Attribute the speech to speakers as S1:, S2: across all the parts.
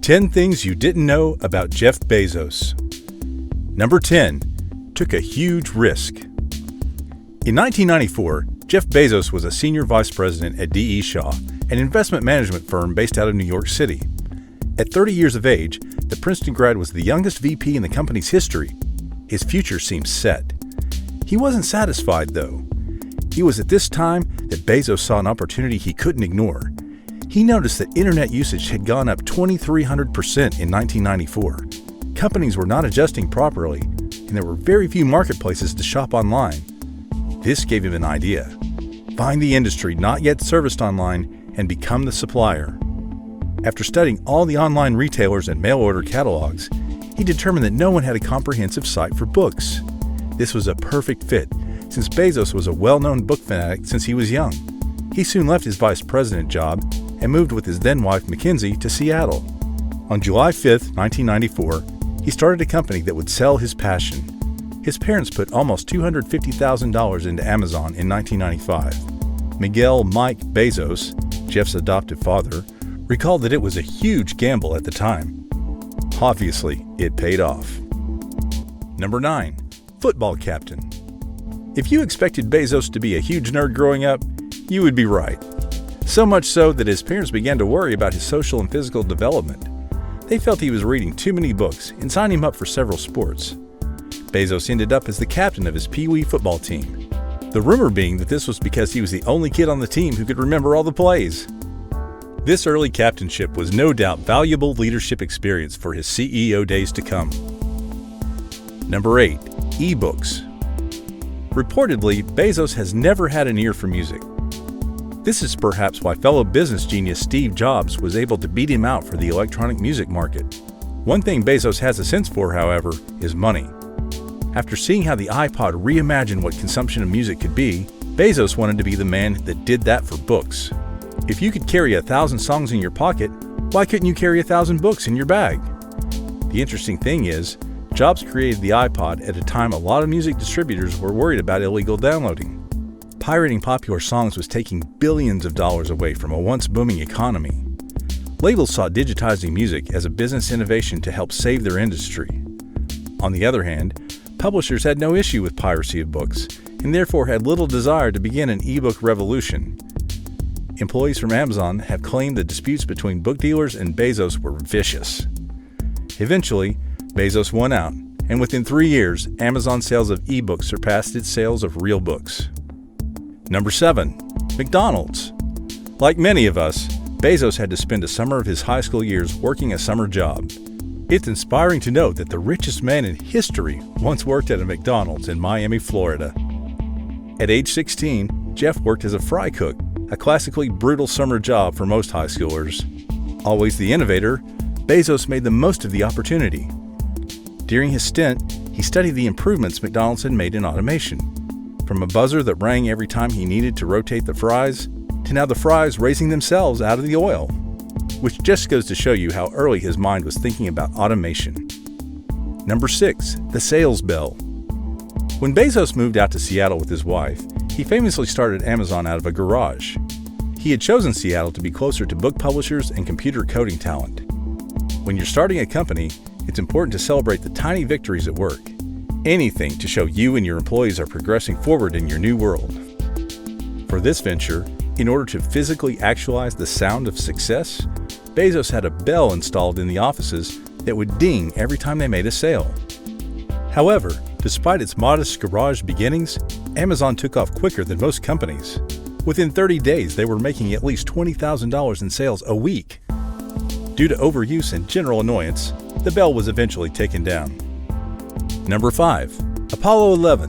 S1: 10 Things You Didn't Know About Jeff Bezos. Number 10. Took a huge risk. In 1994, Jeff Bezos was a senior vice president at D.E. Shaw, an investment management firm based out of New York City. At 30 years of age, the Princeton grad was the youngest VP in the company's history. His future seemed set. He wasn't satisfied, though. It was at this time that Bezos saw an opportunity he couldn't ignore. He noticed that internet usage had gone up 2,300% in 1994. Companies were not adjusting properly, and there were very few marketplaces to shop online. This gave him an idea. Find the industry not yet serviced online and become the supplier. After studying all the online retailers and mail-order catalogs, he determined that no one had a comprehensive site for books. This was a perfect fit, since Bezos was a well-known book fanatic since he was young. He soon left his vice president job and moved with his then-wife Mackenzie to Seattle. On July 5, 1994, he started a company that would sell his passion. His parents put almost $250,000 into Amazon in 1995. Miguel Mike Bezos, Jeff's adoptive father, recalled that it was a huge gamble at the time. Obviously, it paid off. Number 9. Football captain. If you expected Bezos to be a huge nerd growing up, you would be right. So much so that his parents began to worry about his social and physical development. They felt he was reading too many books and signed him up for several sports. Bezos ended up as the captain of his Pee Wee football team. The rumor being that this was because he was the only kid on the team who could remember all the plays. This early captainship was no doubt valuable leadership experience for his CEO days to come. Number 8. E-books. Reportedly, Bezos has never had an ear for music. This is perhaps why fellow business genius Steve Jobs was able to beat him out for the electronic music market. One thing Bezos has a sense for, however, is money. After seeing how the iPod reimagined what consumption of music could be, Bezos wanted to be the man that did that for books. If you could carry 1,000 songs in your pocket, why couldn't you carry 1,000 books in your bag? The interesting thing is, Jobs created the iPod at a time a lot of music distributors were worried about illegal downloading. Pirating popular songs was taking billions of dollars away from a once booming economy. Labels saw digitizing music as a business innovation to help save their industry. On the other hand, publishers had no issue with piracy of books, and therefore had little desire to begin an e-book revolution. Employees from Amazon have claimed the disputes between book dealers and Bezos were vicious. Eventually, Bezos won out, and within 3 years, Amazon sales of e-books surpassed its sales of real books. Number 7. McDonald's. Like many of us, Bezos had to spend a summer of his high school years working a summer job. It's inspiring to note that the richest man in history once worked at a McDonald's in Miami, Florida. At age 16, Jeff worked as a fry cook, a classically brutal summer job for most high schoolers. Always the innovator, Bezos made the most of the opportunity. During his stint, he studied the improvements McDonald's had made in automation. From a buzzer that rang every time he needed to rotate the fries, to now the fries raising themselves out of the oil. Which just goes to show you how early his mind was thinking about automation. Number 6. The sales bell. When Bezos moved out to Seattle with his wife, he famously started Amazon out of a garage. He had chosen Seattle to be closer to book publishers and computer coding talent. When you're starting a company, it's important to celebrate the tiny victories at work. Anything to show you and your employees are progressing forward in your new world. For this venture, in order to physically actualize the sound of success, Bezos had a bell installed in the offices that would ding every time they made a sale. However, despite its modest garage beginnings, Amazon took off quicker than most companies. Within 30 days, they were making at least $20,000 in sales a week. Due to overuse and general annoyance, the bell was eventually taken down. Number 5. Apollo 11.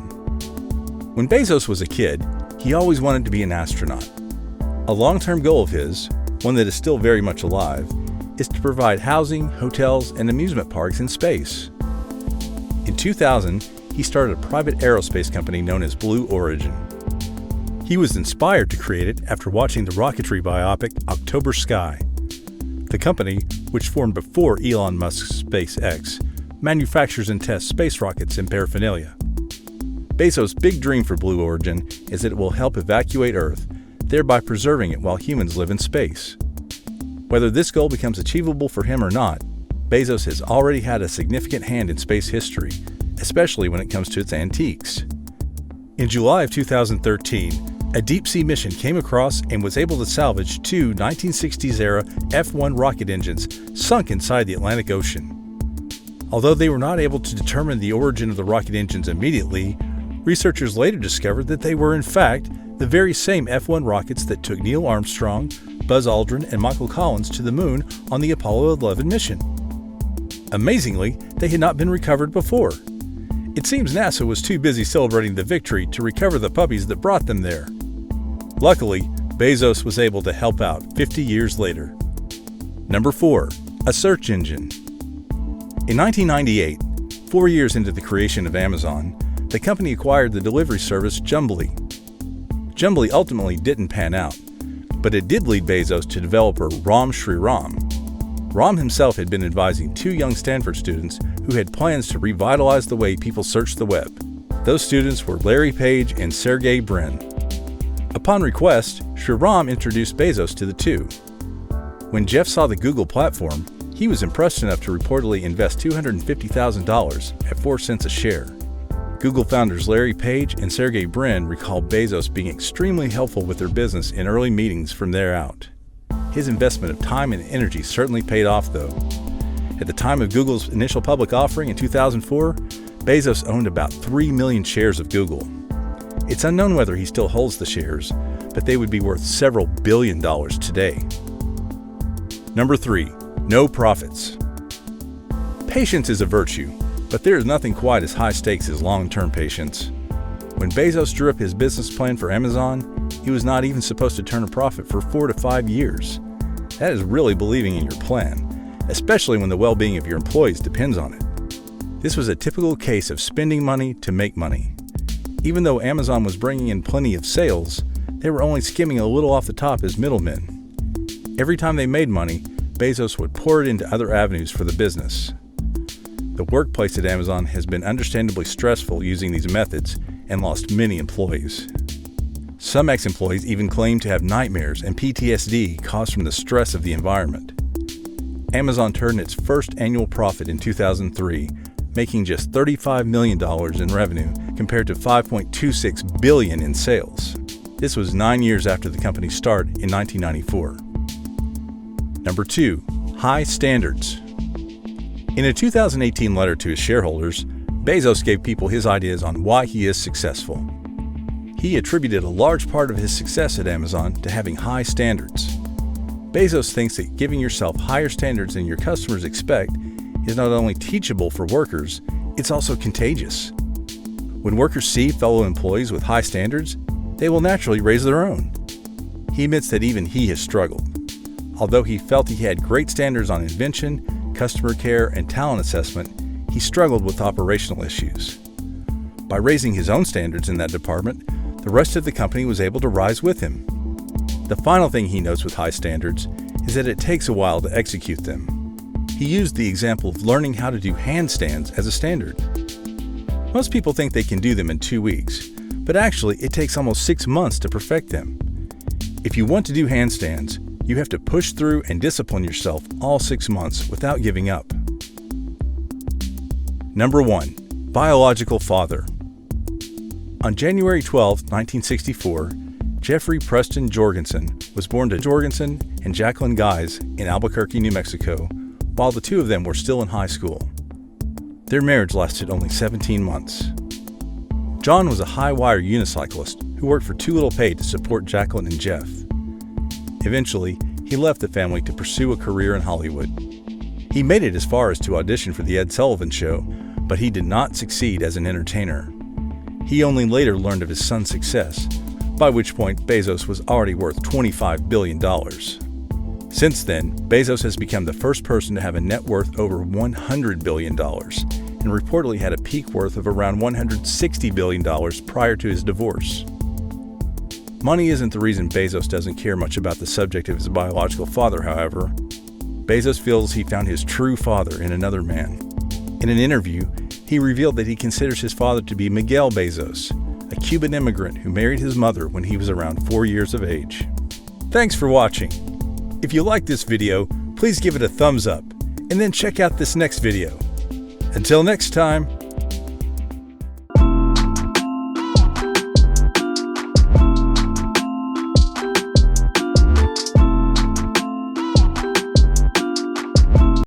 S1: When Bezos was a kid, he always wanted to be an astronaut. A long-term goal of his, one that is still very much alive, is to provide housing, hotels, and amusement parks in space. In 2000, he started a private aerospace company known as Blue Origin. He was inspired to create it after watching the rocketry biopic October Sky. The company, which formed before Elon Musk's SpaceX, manufactures and tests space rockets and paraphernalia. Bezos' big dream for Blue Origin is that it will help evacuate Earth, thereby preserving it while humans live in space. Whether this goal becomes achievable for him or not, Bezos has already had a significant hand in space history, especially when it comes to its antiques. In July of 2013, a deep-sea mission came across and was able to salvage two 1960s-era F-1 rocket engines sunk inside the Atlantic Ocean. Although they were not able to determine the origin of the rocket engines immediately, researchers later discovered that they were in fact the very same F-1 rockets that took Neil Armstrong, Buzz Aldrin, and Michael Collins to the moon on the Apollo 11 mission. Amazingly, they had not been recovered before. It seems NASA was too busy celebrating the victory to recover the puppies that brought them there. Luckily, Bezos was able to help out 50 years later. Number 4. A search engine. In 1998, 4 years into the creation of Amazon, the company acquired the delivery service Jumbly. Jumbly ultimately didn't pan out, but it did lead Bezos to developer Ram Shriram. Ram himself had been advising two young Stanford students who had plans to revitalize the way people search the web. Those students were Larry Page and Sergey Brin. Upon request, Shriram introduced Bezos to the two. When Jeff saw the Google platform, he was impressed enough to reportedly invest $250,000 at 4 cents a share. Google founders Larry Page and Sergey Brin recall Bezos being extremely helpful with their business in early meetings from there out. His investment of time and energy certainly paid off, though. At the time of Google's initial public offering in 2004, Bezos owned about 3 million shares of Google. It's unknown whether he still holds the shares, but they would be worth several billion dollars today. Number 3. No profits. Patience is a virtue, but there is nothing quite as high stakes as long-term patience. When Bezos drew up his business plan for Amazon, he was not even supposed to turn a profit for 4 to 5 years. That is really believing in your plan, especially when the well-being of your employees depends on it. This was a typical case of spending money to make money. Even though Amazon was bringing in plenty of sales, they were only skimming a little off the top as middlemen. Every time they made money, Bezos would pour it into other avenues for the business. The workplace at Amazon has been understandably stressful using these methods and lost many employees. Some ex-employees even claim to have nightmares and PTSD caused from the stress of the environment. Amazon turned its first annual profit in 2003, making just $35 million in revenue compared to $5.26 billion in sales. This was 9 years after the company's start in 1994. Number 2. High standards. In a 2018 letter to his shareholders, Bezos gave people his ideas on why he is successful. He attributed a large part of his success at Amazon to having high standards. Bezos thinks that giving yourself higher standards than your customers expect is not only teachable for workers, it's also contagious. When workers see fellow employees with high standards, they will naturally raise their own. He admits that even he has struggled. Although he felt he had great standards on invention, customer care, and talent assessment, he struggled with operational issues. By raising his own standards in that department, the rest of the company was able to rise with him. The final thing he notes with high standards is that it takes a while to execute them. He used the example of learning how to do handstands as a standard. Most people think they can do them in 2 weeks, but actually it takes almost 6 months to perfect them. If you want to do handstands, you have to push through and discipline yourself all 6 months without giving up. Number 1. Biological father. On January 12, 1964, Jeffrey Preston Jorgensen was born to Jorgensen and Jacqueline Guise in Albuquerque, New Mexico, while the two of them were still in high school. Their marriage lasted only 17 months. John was a high-wire unicyclist who worked for too little pay to support Jacqueline and Jeff. Eventually, he left the family to pursue a career in Hollywood. He made it as far as to audition for The Ed Sullivan Show, but he did not succeed as an entertainer. He only later learned of his son's success, by which point Bezos was already worth $25 billion. Since then, Bezos has become the first person to have a net worth over $100 billion, and reportedly had a peak worth of around $160 billion prior to his divorce. Money isn't the reason Bezos doesn't care much about the subject of his biological father, however. Bezos feels he found his true father in another man. In an interview, he revealed that he considers his father to be Miguel Bezos, a Cuban immigrant who married his mother when he was around 4 years of age. Thanks for watching. If you like this video, please give it a thumbs up and then check out this next video. Until next time,